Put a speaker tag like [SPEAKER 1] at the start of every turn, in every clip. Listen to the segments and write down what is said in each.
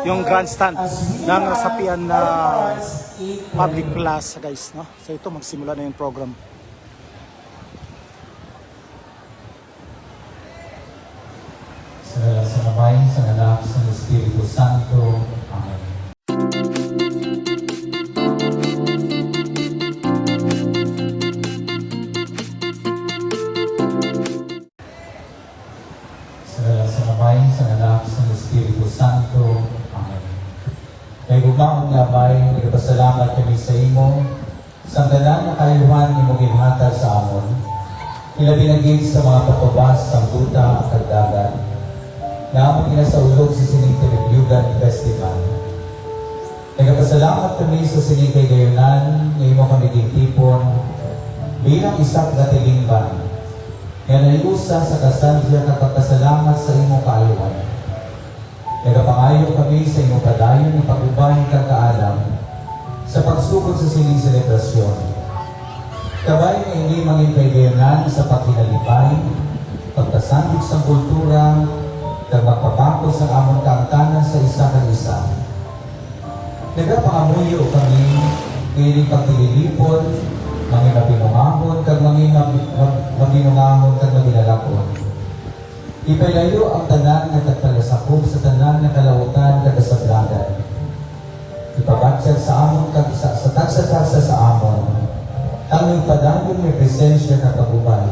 [SPEAKER 1] yung grandstand ng Sapian na public plaza guys, no? So ito magsimula na yung program.
[SPEAKER 2] Sa Amay, sa Anak, sa Espiritu Santo. Amen. Sa Amay, sa Anak, sa Espiritu Santo. Amen. Kay bugnaon nga bay, nagpasalamat kami sa imo, sa tanan na kayuhan ni mong ginhatag sa amon. Ilabi na gid sa mga patubas sa duta at dagat. Naamang inasaulog sa Sining Tilibyugan Festival. Nagpasalamat kami sa Sining kay Gayunan, ngayon mo kami gintipon bilang isang gatilingban. Nga naiusa sa kasandya kapagpasalamat sa imong kaayuhan. Nagapangayo kami sa imong padayon ng pag-ubahin kagkaalam sa pagsugod sa sining selebrasyon. Kabay na hindi mangin kay Gayunan sa paghinalipay, pagkasandig sa kultura, kag magpapakos ang among kaangtanan sa isa kag isa. Nagapangamuyo kami ngayon pagtililipon, mangin mapinungahon, kag mangin maginungahon, kag maginalakon. Ipailayo ang tanan nga nagpalasakop sa tanan nga kalawutan kag kasablagan. Ipabatyag sa amon kag sa tagsa-tagsa sa amon, ang nagpadayon may presensya kag pagubay.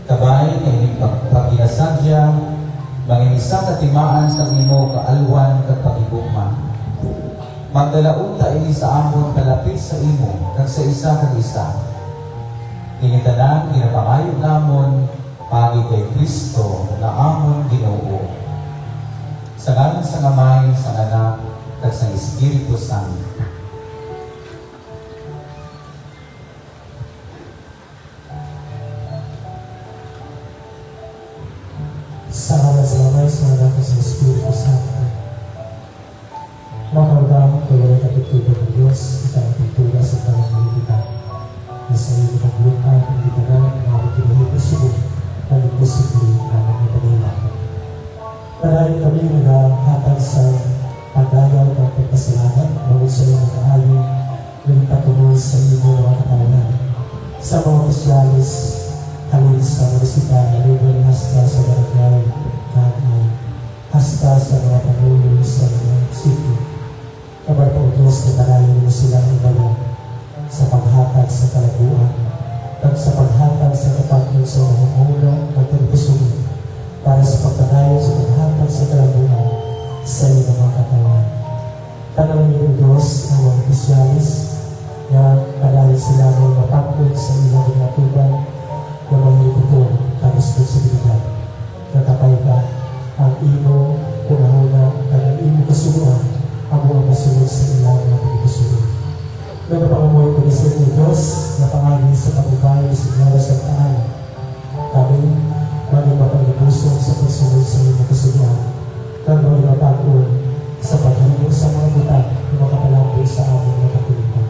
[SPEAKER 2] Kabay ngayon pagpaginasadya, mangin isang katimaan sa imo kaalwan kag pagigugma. Magdalaunta ini sa amon kalapit sa imo kag sa isa kag isa. Kini tanan ginapangayo namon pagi kay Kristo na amon Ginoo. Sa ngalan sa Amay, sa Anak, kag sa Espiritu Santo.
[SPEAKER 3] Sa ngalan sa Amay, sa Anak, sa Espiritu Santo. Makaudamang tuloy at itutugan ng Diyos, kita ang pintura sa pangangalitan. Nasa iyo ng lupa, ang gitaran, ang aming kinahit na subok, na imposible namin ipanilaman. Marami kami naghahatag sa pagdayaw ng pagpasalamat, bawat sa iyo ng kaayo, naging patuloy sa iyo mga katawan. Sa mga pasyalis, halin sa munisipal, lugar hasta sa barangay, kanay, hasta sa mga pangulo sa mga sitio. Kabar po Diyos na tarayin mo silang ibayan sa paghatag sa kalabuan at sa paghatag sa kapatid sa mga ulo at pagpusunin para sa pagtanayon sa paghatag sa kalabuan sa iyong mga katawan. Tanawin ng Diyos ang mga pisyalis na palayan sila ng mapagpod sa ilang binatuban na mahiliputong responsibilidad. Natapay ka ang imo kunahuna at ang imo kasunuan ang mga masunod sa ilang mga pagpusunin. Nagapangamoy ko sa inyo Diyos na pangangin sa pagbabayo sa Senora sa Taan. Kami, maging mapag-ibusong sa pagsunod sa inyong kasunuan. Kami maging mapag-un sa paghilong sa mga butang na makapalampoy sa aming mga kapilitan.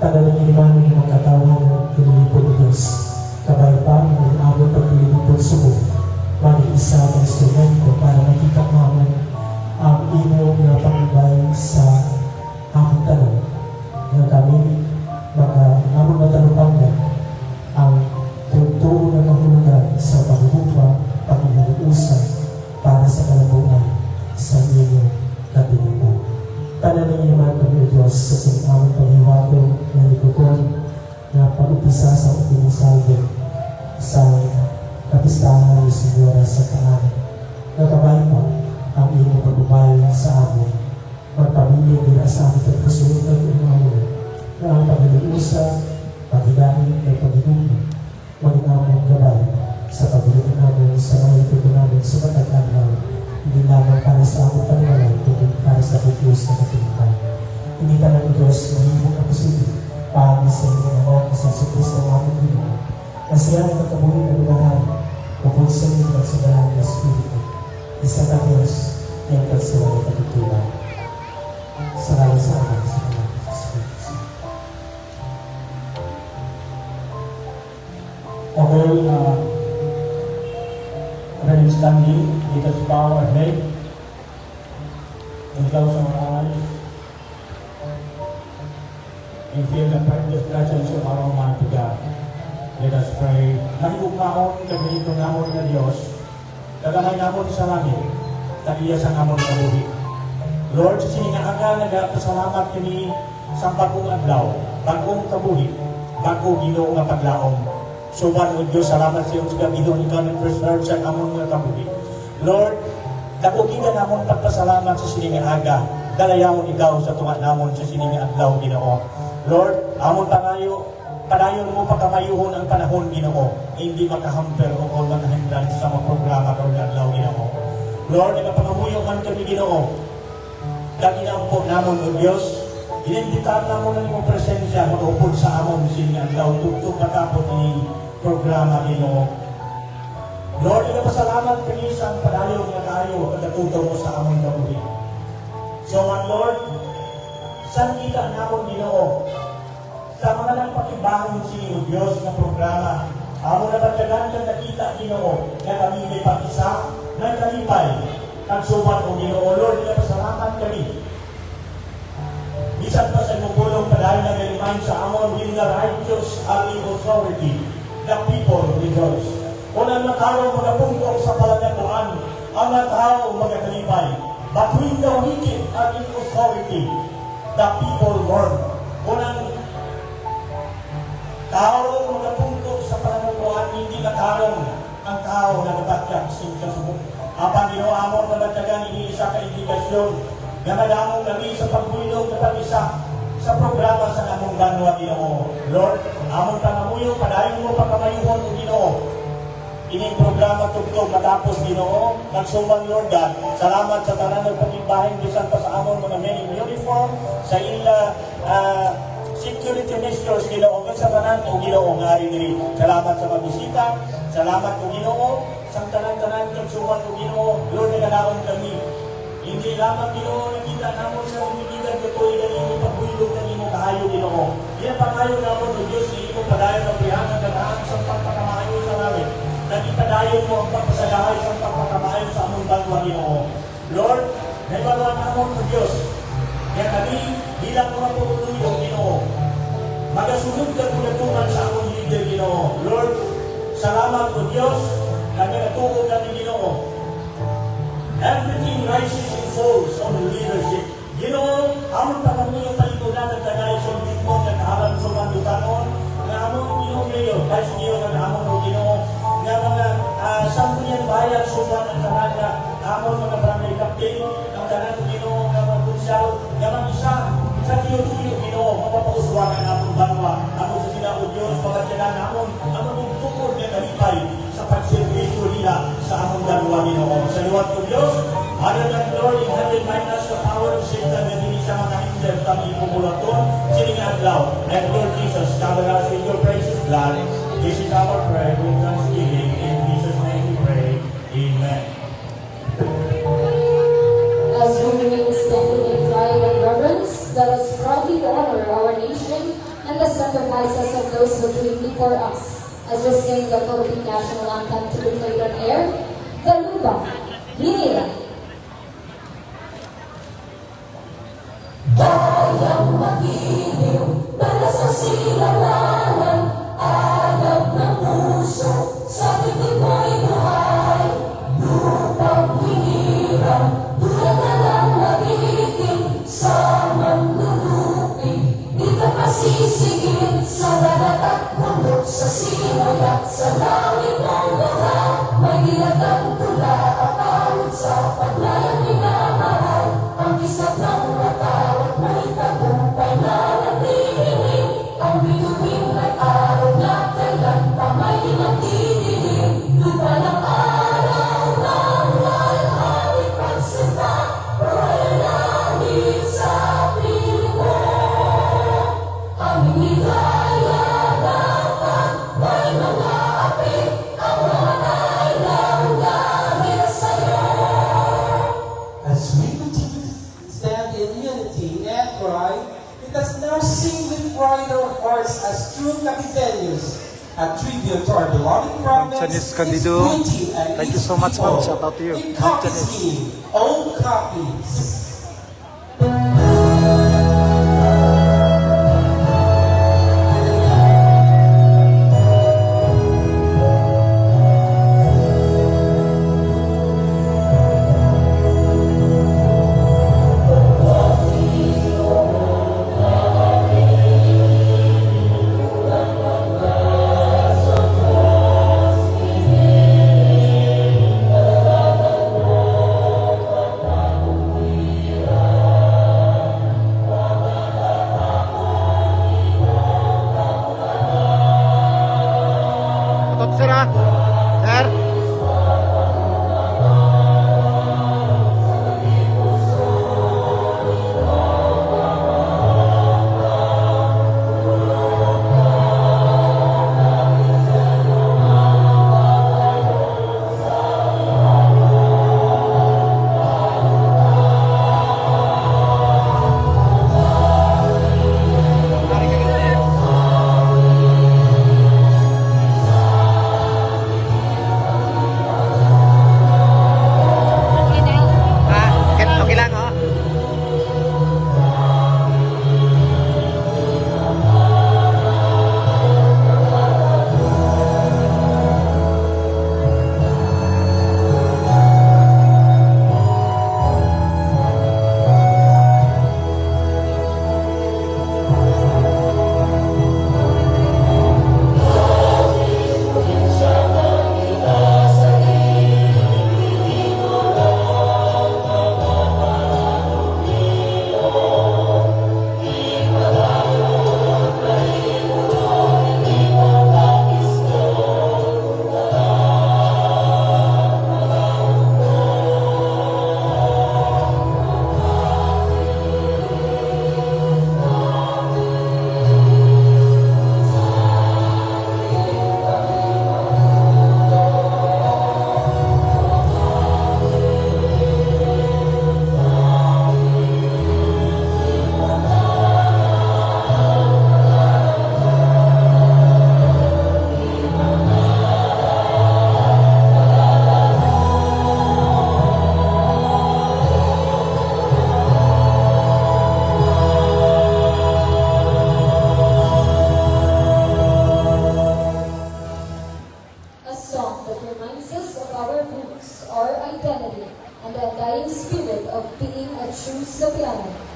[SPEAKER 3] Tanalangin naman ng mga katawan ng pinilipon ng Diyos. Kabay pa ng aming pagpilipon subo, maging isa ng instrumento para makita naman ang imo na pagbabayo sa aming tanong. Na kami among matalupanggan ang tugtoo na mahulugan sa paghuhupa, paghihaluusan para sa kalabuan sa inyong kapilitan. Panalangin naman kami Diyos sa aming paghiwato na likuton na pag-upisa sa upinisaldo sa kapistahan ni Senora sa Taan. Nakabay pa ang iyong pag-ubay sa amin. Magpamilya nila sa aming pagkasunod ng umamulo na ang pag-ilusa, pag-ilahin at pag-inuman maging aming gabay sa pag-ilusan namin sa mga ituto namin sa matag-araw, hindi lamang para sa aming paniwalan, kundi para sa pagkilos na kapilitan. Hindi ka ng Diyos mahimong ang posible, pahagi sa inyong anak sa Kristo ng aming Ginoo, na siya ang magkabuhin na lumahan, bukod sa inyo at sa dalang na Espiritu, isa na Diyos, na ikaw sa mga kapitulan. Sa ngalan sa anak, sa anak, sa Espiritu.
[SPEAKER 4] Okay, we're standing, let us bow our head. and close our eyes and feel the precious presence of our Almighty God. Let us pray. Nahigugmaon, kagahito namon na Diyos, kagamay namon sa langit, tagiya sa namon na buhi. Lord, sa siningaaga, nagpasalamat kami sa bagong adlaw, bagong kabuhi, bago Ginoo nga paglaom. Suban o Diyos, salamat sa iyong gabido ni God and preserve sa amon mga kabuhi. Lord, dakugigan namon pagpasalamat sa siningaaga, dalayawon ikaw sa tunga namon sa siningaadlaw, Ginoo. Lord, amon padayon mo pagkamayuhon ang panahon, Ginoo, hindi makahamper o kung makahindan sa mga programa karong adlaw, Ginoo. Lord, nagapangamuyo man kami, Ginoo. Daginampo namon o Diyos, inimbitar namon ang iyong presensya mag-upod sa amon siningaadlaw, tugtog matapos ni programa, Ginoo. Lord, nagpasalamat kami sa padayon nga kayo pagkatuto mo sa amon kabuhi. So, Lord, saan kita namon, Ginoo? Sa mga nagpakibahan si Diyos na programa, amo na pagkagan kang nakita, Ginoo, na kami may pag-isa, na kalipay, nagsuman o Ginoo. Lord, nagpasalamat kami. Bisan pa sa gugulong padayon na galimahin sa amon, with the righteous having authority, the people rejoice. Kung ang matao magapungkong sa palagakuan, ang matao magakalipay. But with the wicked having authority, the people mourn. Kung ang tao magapungkong sa palagakuan, hindi matarong ang tao na nabatyak sa subok. Apang ginawa mo nabatyagan, iniisa ka indikasyon na madamong kami sa pagbulong na pag-isa sa programa sa among banwa, Ginoo. Lord, among pangamuyo, padayon mo pagkamayuhon o Ginoo. Ining programa tugtog matapos, Ginoo, nagsumbang Lord God. Salamat sa tanan ng pagkibahin bisan pa sa among mga men in uniform, sa ila security measures, Ginoo, sa tanan o Ginoo nga rin. Salamat sa mabisita, salamat o Ginoo, sa tanan-tanan nagsumbang o Ginoo. Lord, nagalaon kami. Hindi lamang, Ginoo, nakita namon sa umigilan ko ito, ilan pagbulong ng imo kahayo, Ginoo. Yan pangayo namon o Diyos, imo padayon ang bihangan na lahat sa pagpakamayo sa namin. Nagipadayon mo ang pagpasalahay sa pagpakamayo sa among banwa, Ginoo. Lord, naibaluan namon o Diyos, kaya kami bilang mga pagpulong, Ginoo, magasunod ka tulad sa among leader, Ginoo. Lord, salamat o Diyos, nagatuog kami, Ginoo. Everything rises and falls on leadership. Ginoo, amon pa kami yung palikunan at tagay sa mismo na kahalan sa mandutanon, na amon Ginoo ngayon, kahit Ginoo na amon o Ginoo, na mga sampunyan bayan suman ang talaga, amon mga barangay captain, ang tanan Ginoo, na mga konsyal, na mga isa, sa tiyo-tiyo Ginoo, mapapauswanan amon banwa, amon sa sila o Diyos, pagkatilan amon, amon yung tukod na kalipay, sa pagservisyo nila sa among dalawa, Ginoo. Sa liwat ko Diyos, other than glory in heaven, minus the power of Satan na hindi siya makahinder kami ipumulaton, siningadlaw. And Lord Jesus, cover us with your precious blood. This is our prayer with thanksgiving. In Jesus' name we pray. Amen.
[SPEAKER 5] As we remain standing in pride and reverence, let us proudly honor our nation and the sacrifices of those who came before us. As we sing the Philippine National Anthem to be played on air, the Lubang, Hinira.
[SPEAKER 6] Kayang magiliw, dala sa silanganan, alab ng puso, sa titig mo'y buhay. Lupang hinirang, tulad na lang nabitin, sa manlulupin, di ka pasisigil, sa dagat at bundok, sa simoy at sa langit ng lugar. May dilagang tula at awit sa paglayang minamahal, ang kisap ng mataw at may tagumpay na nagdidilim, ang bituin at araw na kailan pa may nagdidilim. Lupa ng araw ng lalhalit pagsenta, royal langit sa piling mo. Aming nilaya dapat may mga api, ang mga kailang dahil sa'yo.
[SPEAKER 7] As we continue to stand in unity and cry, let us now sing with pride our hearts as true Capitanians, a tribute to our beloved province,
[SPEAKER 1] Janice
[SPEAKER 7] its
[SPEAKER 1] Candido,
[SPEAKER 7] beauty and
[SPEAKER 1] thank you
[SPEAKER 7] its
[SPEAKER 1] so much, ma'am.
[SPEAKER 7] people.
[SPEAKER 1] Shout out to you.
[SPEAKER 7] In
[SPEAKER 1] Ma'am
[SPEAKER 7] copies
[SPEAKER 1] Janice.
[SPEAKER 7] all copies.
[SPEAKER 5] choose the piano.